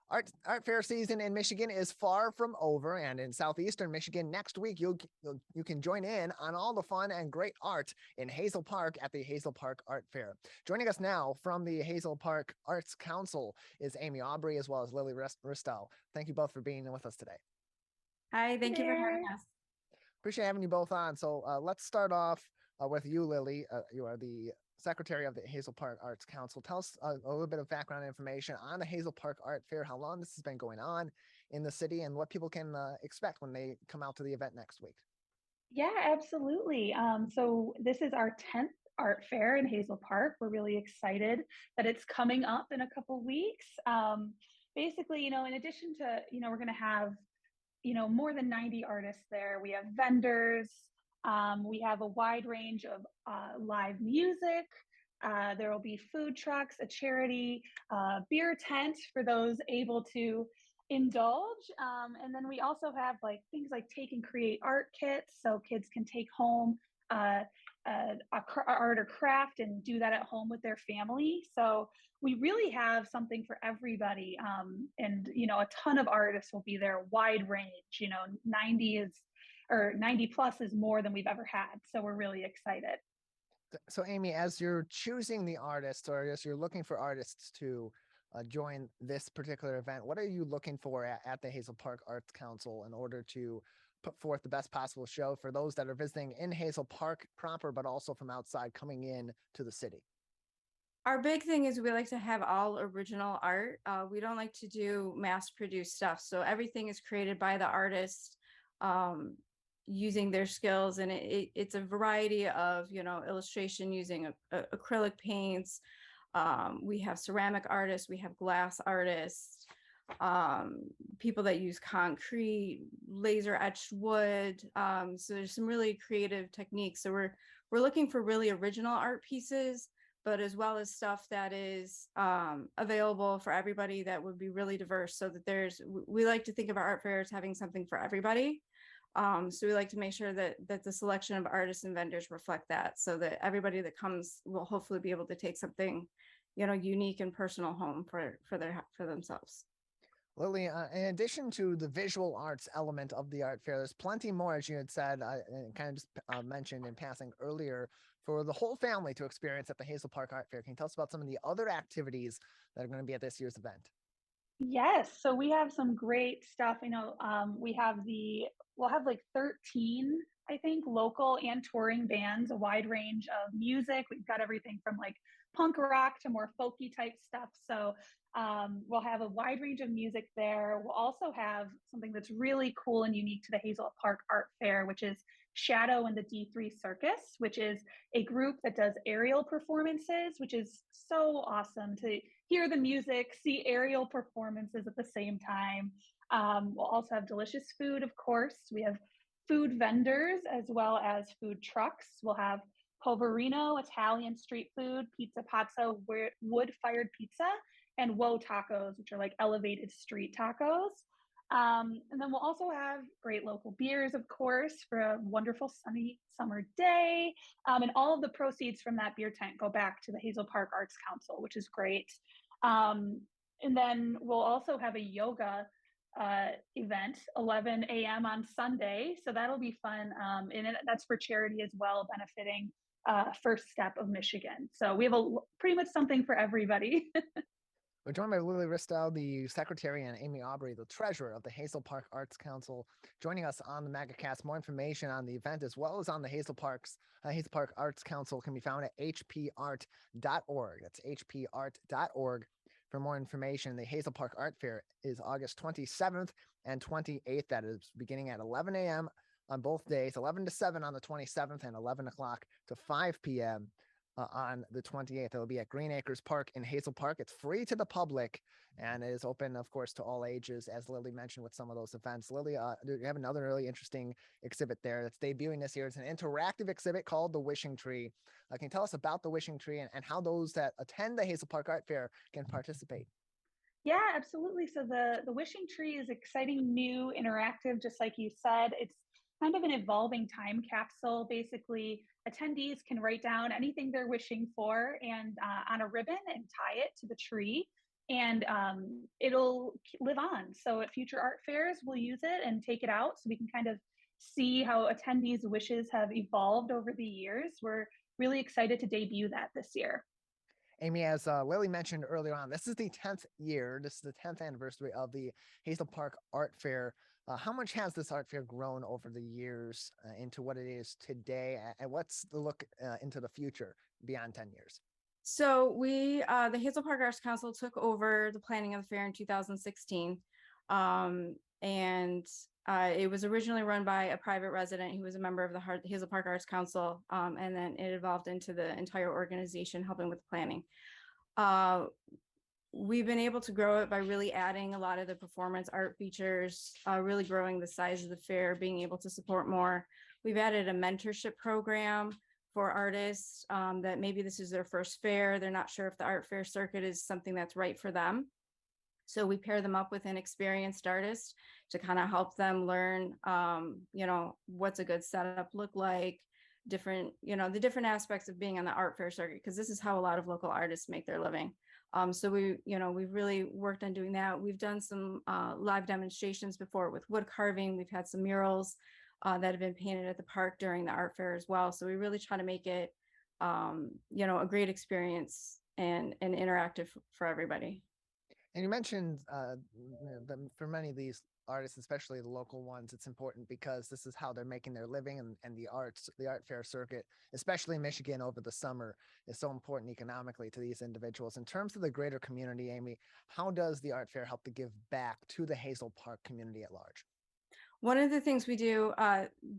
Art fair season in Michigan is far from over, and in southeastern Michigan next week you can join in on all the fun and great art in Hazel Park at the Hazel Park Art Fair. Joining us now from the Hazel Park Arts Council is Amy Aubry as well as Lily Ristau. Thank you both for being with us today. Hi, thank you for having us. Appreciate having you both on. So let's start off with you, Lily. You are the Secretary of the Hazel Park Arts Council. Tell us a little bit of background information on the Hazel Park Art Fair, how long this has been going on in the city, and what people can expect when they come out to the event next week. Yeah, absolutely. So this is our 10th art fair in Hazel Park. We're really excited that it's coming up in a couple weeks. Basically, in addition to, we're going to have, more than 90 artists there. We have vendors. We have a wide range of live music. There will be food trucks, a charity, beer tent for those able to indulge. And then we also have things like take and create art kits, so kids can take home art or craft and do that at home with their family. So we really have something for everybody. And a ton of artists will be there, wide range. 90 plus is more than we've ever had. So we're really excited. So Amy, as you're choosing the artists or as you're looking for artists to join this particular event, what are you looking for at the Hazel Park Arts Council in order to put forth the best possible show for those that are visiting in Hazel Park proper, but also from outside coming in to the city? Our big thing is we like to have all original art. We don't like to do mass-produced stuff. So everything is created by the artist using their skills. And it's a variety of, illustration using acrylic paints. We have ceramic artists, we have glass artists, people that use concrete, laser etched wood. So there's some really creative techniques. So we're looking for really original art pieces, but as well as stuff that is available for everybody that would be really diverse. So that we like to think of our art fair as having something for everybody. So we like to make sure that the selection of artists and vendors reflect that, so that everybody that comes will hopefully be able to take something, unique and personal home for themselves. Lily, in addition to the visual arts element of the art fair, there's plenty more, as you had said, and kind of just mentioned in passing earlier, for the whole family to experience at the Hazel Park Art Fair. Can you tell us about some of the other activities that are going to be at this year's event? Yes, so we have some great stuff. We'll have like 13, I think, local and touring bands, a wide range of music. We've got everything from like punk rock to more folky type stuff. So we'll have a wide range of music there. We'll also have something that's really cool and unique to the Hazel Park Art Fair, which is Shadow and the D3 Circus, which is a group that does aerial performances, which is so awesome to hear the music, see aerial performances at the same time. We'll also have delicious food, of course. We have food vendors as well as food trucks. We'll have Poverino, Italian street food, Pizza Pazzo, wood-fired pizza, and Woe tacos, which are like elevated street tacos. And then we'll also have great local beers, of course, for a wonderful sunny summer day. And all of the proceeds from that beer tent go back to the Hazel Park Arts Council, which is great. And then we'll also have a yoga event, 11 a.m. on Sunday. So that'll be fun. And that's for charity as well, benefiting First Step of Michigan. So we have pretty much something for everybody. We're joined by Lily Ristau, the secretary, and Amy Aubry, the treasurer of the Hazel Park Arts Council, joining us on the Megacast. More information on the event as well as on the Hazel Park Arts Council can be found at hpart.org. That's hpart.org. For more information, the Hazel Park Art Fair is August 27th and 28th. That is beginning at 11 a.m. on both days, 11 to 7 on the 27th and 11 o'clock to 5 p.m. On the 28th. It'll be at Green Acres Park in Hazel Park. It's free to the public and it is open, of course, to all ages, as Lily mentioned with some of those events. Lily, you have another really interesting exhibit there that's debuting this year. It's an interactive exhibit called The Wishing Tree. Can you tell us about The Wishing Tree and how those that attend the Hazel Park Art Fair can participate? Yeah, absolutely. So the Wishing Tree is exciting, new, interactive, just like you said. It's kind of an evolving time capsule. Basically, attendees can write down anything they're wishing for and on a ribbon and tie it to the tree. and it'll live on. So at future art fairs, we'll use it and take it out so we can kind of see how attendees' wishes have evolved over the years. We're really excited to debut that this year. Amy, as Lily mentioned earlier on, this is the 10th year. This is the 10th anniversary of the Hazel Park Art Fair. How much has this art fair grown over the years into what it is today? And what's the look into the future beyond 10 years? So the Hazel Park Arts Council took over the planning of the fair in 2016. And it was originally run by a private resident who was a member of the Hazel Park Arts Council. And then it evolved into the entire organization helping with the planning. We've been able to grow it by really adding a lot of the performance art features, really growing the size of the fair, being able to support more. We've added a mentorship program for artists that maybe this is their first fair. They're not sure if the art fair circuit is something that's right for them. So we pair them up with an experienced artist to kind of help them learn, what's a good setup look like, the different aspects of being on the art fair circuit, because this is how a lot of local artists make their living. So we've really worked on doing that. We've done some live demonstrations before with wood carving. We've had some murals that have been painted at the park during the art fair as well. So we really try to make it, a great experience and interactive for everybody. And you mentioned for many of these artists, especially the local ones, it's important because this is how they're making their living, and the art fair circuit, especially in Michigan over the summer, is so important economically to these individuals. In terms of the greater community, Amy, how does the art fair help to give back to the Hazel Park community at large? One of the things we do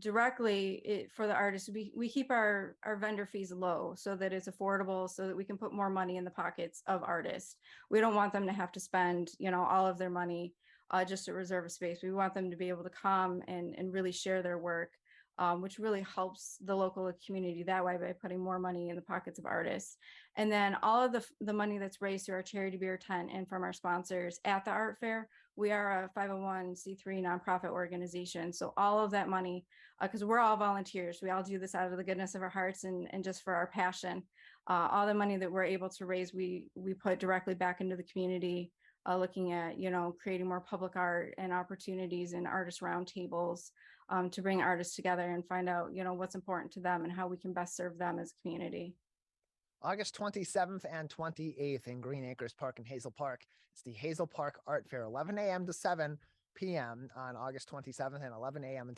directly for the artists, we keep our vendor fees low so that it's affordable, so that we can put more money in the pockets of artists. We don't want them to have to spend, all of their money just to reserve a space. We want them to be able to come and really share their work, which really helps the local community that way by putting more money in the pockets of artists. And then all of the money that's raised through our charity beer tent and from our sponsors at the art fair, we are a 501c3 nonprofit organization. So all of that money, because we're all volunteers, we all do this out of the goodness of our hearts and just for our passion. All the money that we're able to raise, we put directly back into the community, looking at, creating more public art and opportunities and artist roundtables to bring artists together and find out, what's important to them and how we can best serve them as a community. August 27th and 28th in Green Acres Park in Hazel Park. It's the Hazel Park Art Fair, 11 a.m. to 7 p.m. on August 27th and 11 a.m.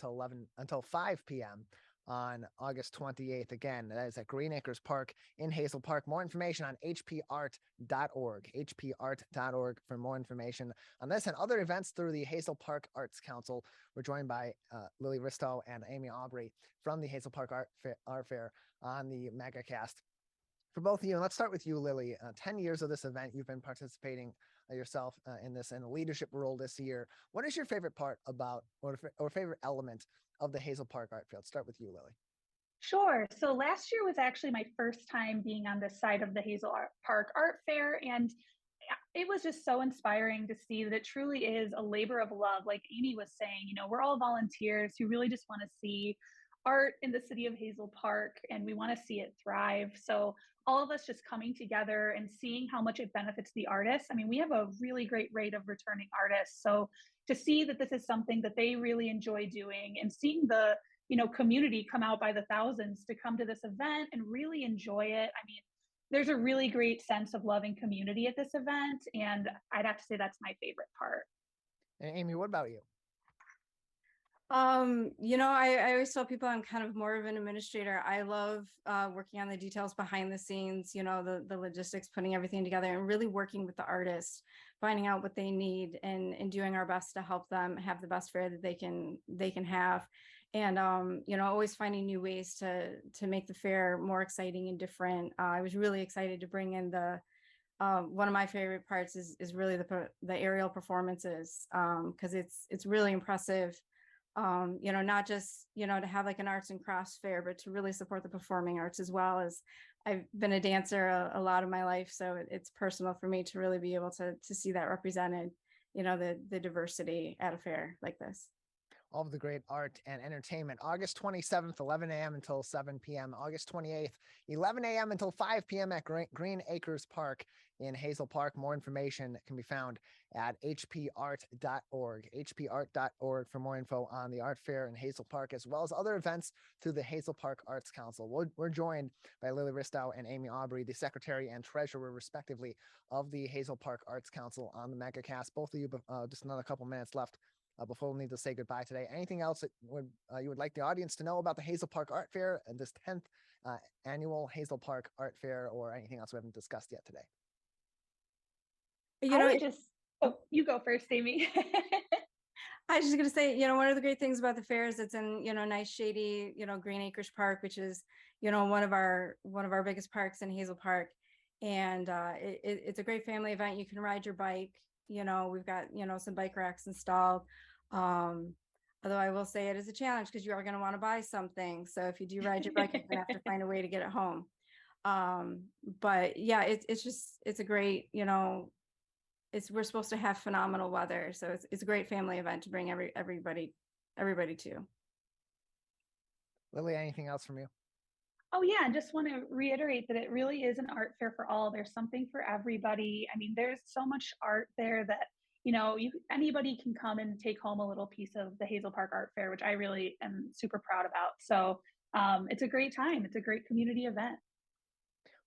until 5 p.m. on August 28th. Again, that is at Green Acres Park in Hazel Park. More information on hpart.org, hpart.org for more information on this and other events through the Hazel Park Arts Council. We're joined by Lily Ristau and Amy Aubry from the Hazel Park Art Fair on the Megacast. For both of you, and let's start with you, Lily. 10 years of this event, you've been participating yourself in a leadership role this year. What is your favorite part about, or favorite element of the Hazel Park Art Fair? Let's start with you, Lily. Sure. So last year was actually my first time being on this side of the Hazel Park Art Fair, and it was just so inspiring to see that it truly is a labor of love. Like Amy was saying, we're all volunteers who really just want to see art in the city of Hazel Park, and we want to see it thrive. So all of us just coming together and seeing how much it benefits the artists. I mean, we have a really great rate of returning artists. So to see that this is something that they really enjoy doing, and seeing the community come out by the thousands to come to this event and really enjoy it. I mean, there's a really great sense of loving community at this event, and I'd have to say that's my favorite part. And Amy, what about you? I always tell people I'm kind of more of an administrator. I love working on the details behind the scenes, the logistics, putting everything together and really working with the artists, finding out what they need and doing our best to help them have the best fair that they can have. And, always finding new ways to make the fair more exciting and different. I was really excited to bring in one of my favorite parts is really the aerial performances, because it's really impressive. Not just, to have like an arts and crafts fair, but to really support the performing arts as well. As I've been a dancer a lot of my life. So it's personal for me to really be able to see that represented, the diversity at a fair like this. all of the great art and entertainment. August 27th, 11 a.m. until 7 p.m. August 28th, 11 a.m. until 5 p.m. at Green Acres Park in Hazel Park. More information can be found at hpart.org, hpart.org for more info on the art fair in Hazel Park, as well as other events through the Hazel Park Arts Council. We're joined by Lily Ristau and Amy Aubry, the secretary and treasurer, respectively, of the Hazel Park Arts Council on the Megacast. Both of you, just another couple minutes left before we need to say goodbye today. Anything else that you would like the audience to know about the Hazel Park Art Fair and this 10th annual Hazel Park Art Fair, or anything else we haven't discussed yet today? You know, you go first, Amy. I was just going to say, one of the great things about the fair is it's in, nice shady, Green Acres Park, which is, one of our biggest parks in Hazel Park. And it's a great family event. You can ride your bike. We've got, some bike racks installed. Although I will say it is a challenge because you are going to want to buy something. So if you do ride your bike, you're going to have to find a way to get it home. But yeah, it's a great, we're supposed to have phenomenal weather. So it's a great family event to bring everybody to. Lily, anything else from you? Oh yeah, I just want to reiterate that it really is an art fair for all. There's something for everybody. I mean, there's so much art there that, anybody can come and take home a little piece of the Hazel Park Art Fair, which I really am super proud about. So it's a great time. It's a great community event.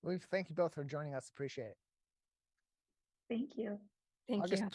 Well, thank you both for joining us. Appreciate it. Thank you. Thank you.